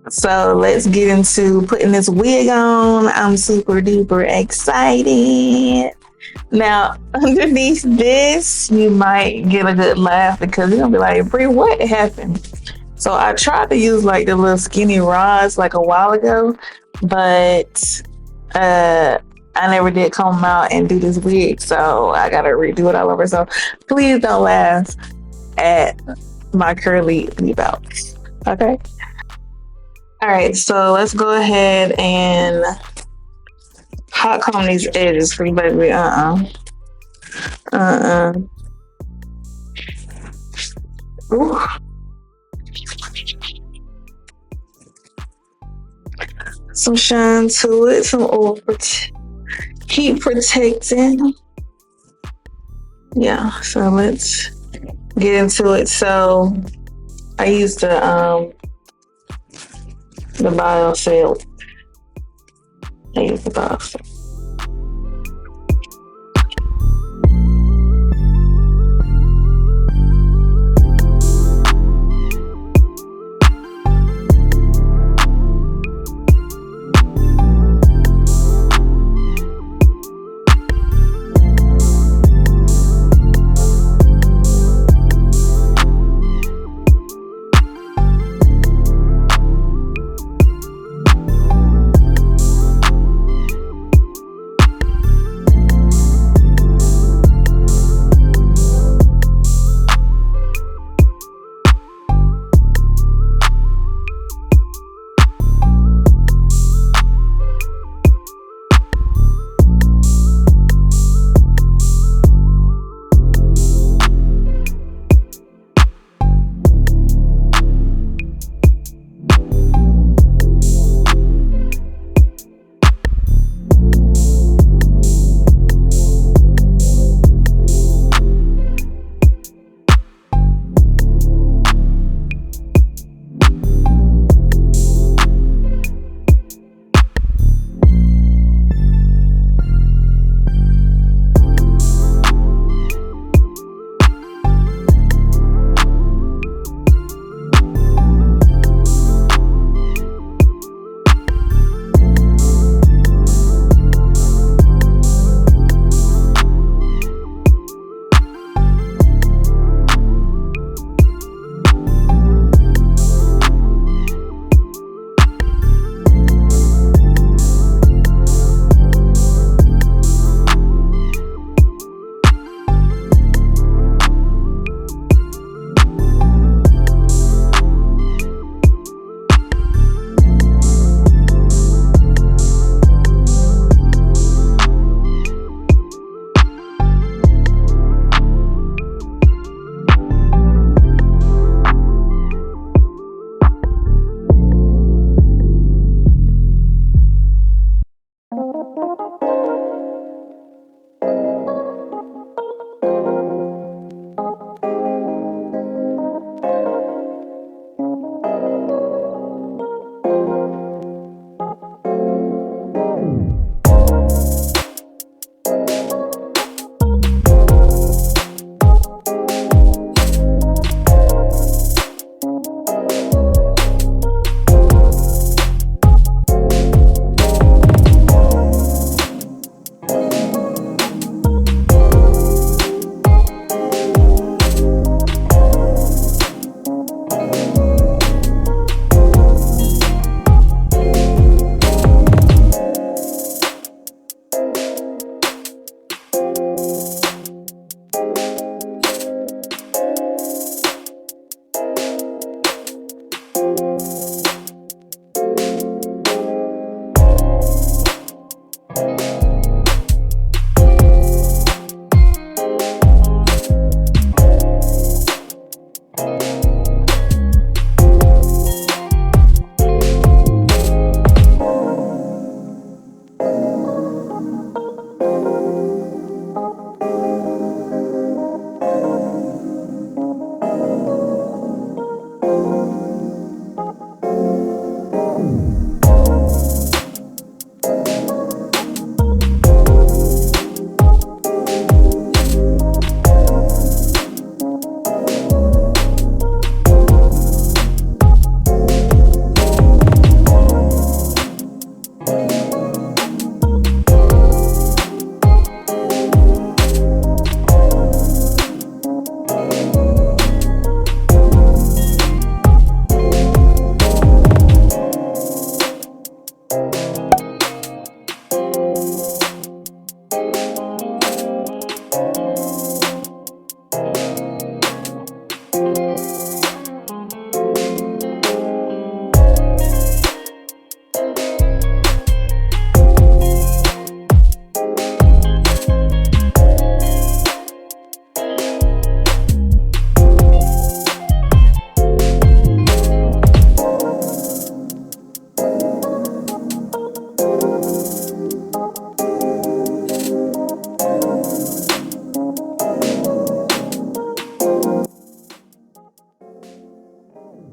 So let's get into putting this wig on. I'm super duper excited. Now, underneath this, you might get a good laugh because you're gonna be like, Brie, what happened? So I tried to use like the little skinny rods like a while ago, but uh I never did come out and do this wig, so I gotta redo it all over. So please don't laugh at my curly leave out. Okay. All right, so let's go ahead and hot comb these edges for you, baby. Uh. Ooh. Some shine to it, some oil heat protecting. Yeah, so let's get into it. So I used the biocell. I use the biocell.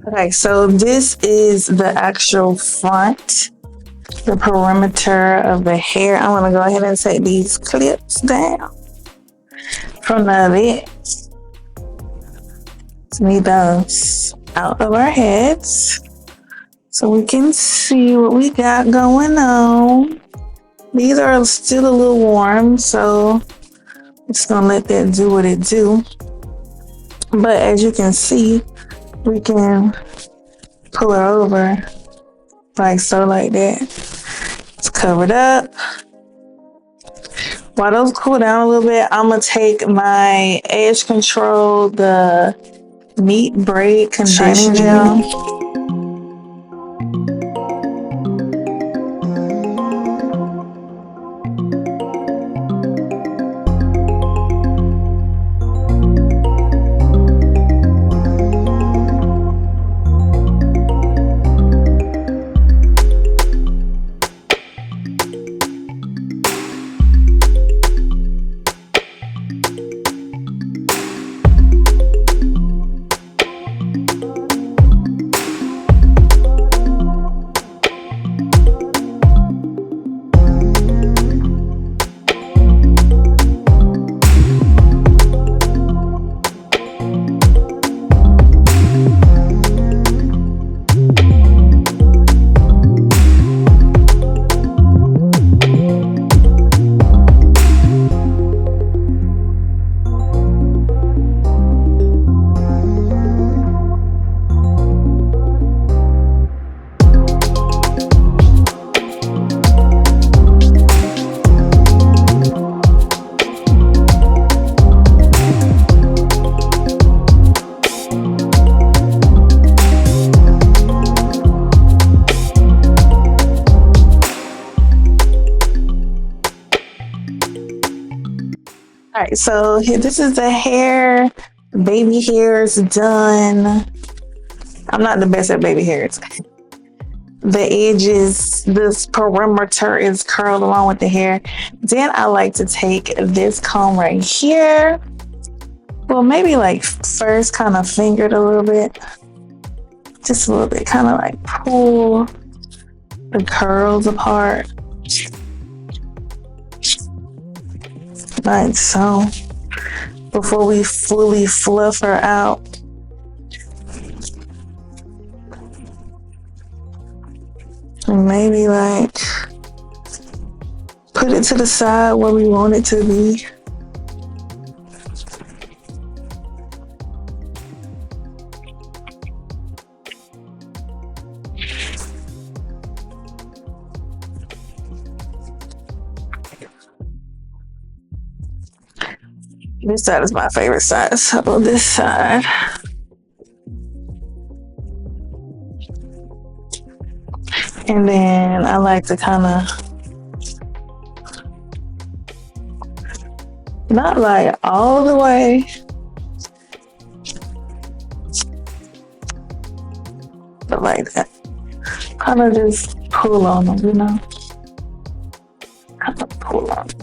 Okay, so this is the actual front, the perimeter of the hair. I'm gonna go ahead and take these clips down from the lid. To need those out of our heads so we can see what we got going on. These are still a little warm, so I'm just gonna let that do what it do. But as you can see, we can pull her over like so, like that. It's covered up. While those cool down a little bit, I'm gonna take my edge control, the neat braid conditioning gel. All right, so this is the hair. Baby hair is done. I'm not the best at baby hairs. The edges, this perimeter is curled along with the hair. Then I like to take this comb right here. Well, maybe like first kind of finger it a little bit. Just a little bit, kind of like pull the curls apart. Like so, before we fully fluff her out. And maybe like put it to the side where we want it to be. This side is my favorite side, so this side. And then I like to kind of, not like all the way, but like that. Kind of just pull on them, you know? Kind of pull on them.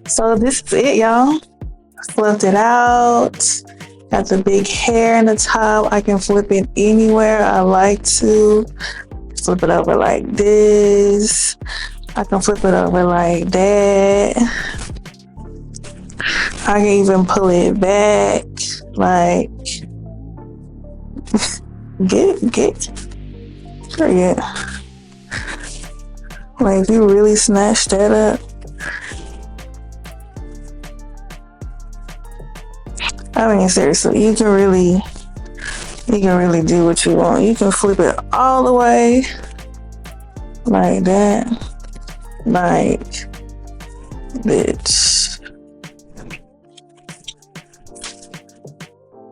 So this is it, y'all. Flipped it out. Got the big hair in the top. I can flip it anywhere I like to. Flip it over like this. I can flip it over like that. I can even pull it back. Like, period. Like, if you really snatch that up, I mean, seriously, you can really You can really do what you want. You can flip it all the way like that. Like, bitch.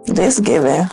This giving